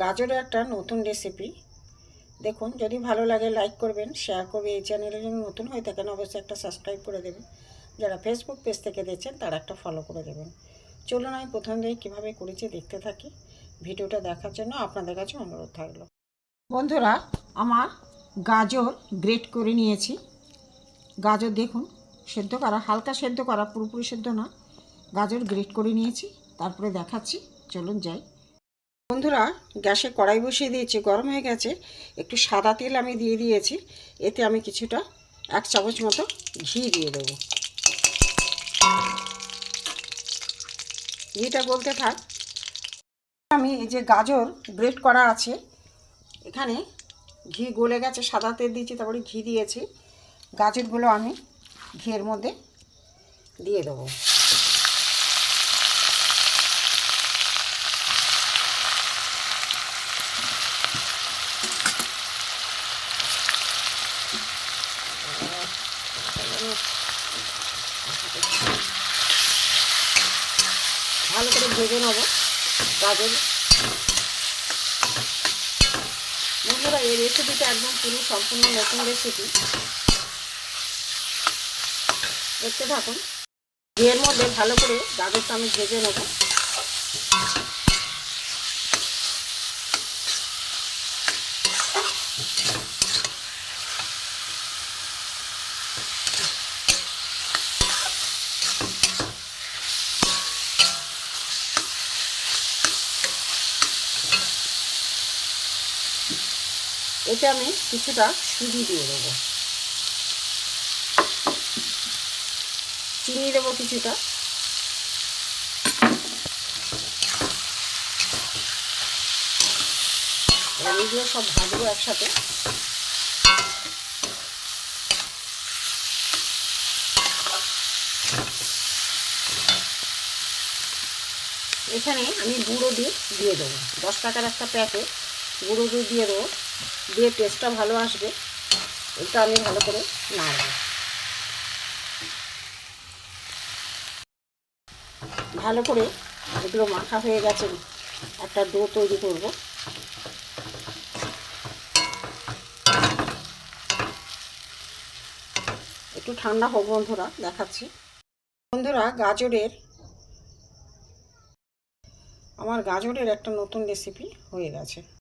গাজরের একটা নতুন রেসিপি দেখুন। যদি ভালো লাগে লাইক করবেন, শেয়ার করবে। এই চ্যানেলে যদি নতুন হয়ে থাকেন অবশ্যই একটা সাবস্ক্রাইব করে দেবেন। যারা ফেসবুক পেজ থেকে দেখছেন তারা একটা ফলো করে দেবেন। চলুন আমি প্রথম থেকে কীভাবে করেছি দেখতে থাকি। ভিডিওটা দেখার জন্য আপনাদের কাছে অনুরোধ থাকলো। বন্ধুরা, আমার গাজর গ্রেট করে নিয়েছি। গাজর দেখুন, সেদ্ধ করা, হালকা সেদ্ধ করা, পুরোপুরি সেদ্ধ না। গাজর গ্রেট করে নিয়েছি, তারপরে দেখাচ্ছি। চলুন যাই। বন্ধুরা, গ্যাসে কড়াই বসিয়ে দিয়েছি, গরম হয়ে গেছে। একটু সাদা তেল আমি দিয়ে দিয়েছি। এতে আমি কিছুটা 1 চামচ মতো ঘি দিয়ে দেবো। ঘিটা গলতে থাক। আমি এই যে গাজর গ্রেট করা আছে, এখানে ঘি গলে গেছে, সাদা তেল দিয়েছি, তারপরে ঘি দিয়েছি। গাজরগুলো আমি ঘিয়ের মধ্যে দিয়ে দেবো। ভালো করে ভেজে নেব গাজর। বন্ধুরা, এই রেসিপিটা একদম পুরো সম্পূর্ণ নতুন রেসিপি, দেখতে থাকুন। ঘিয়ের মধ্যে ভালো করে গাজরটা আমি ভেজে নেব। এতে আমি কিছুটা সুজি দিয়ে দেবো, চিনি দেবো কিছুটা। এগুলো সব ভাজবো একসাথে। এখানে আমি গুঁড়ো দুধ দিয়ে দেবো, 10 টাকার একটা প্যাকেট গুঁড়ো দুধ দিয়ে দেবো। দিয়ে টেস্টটা ভালো আসবে। এটা আমি ভালো করে নাড়ব। ভালো করে এগুলো মাখা হয়ে গেছে, একটা ডো তৈরি করব। একটু ঠান্ডা হোক বন্ধুরা, দেখাচ্ছি। বন্ধুরা, আমার গাজরের একটা নতুন রেসিপি হয়ে গেছে।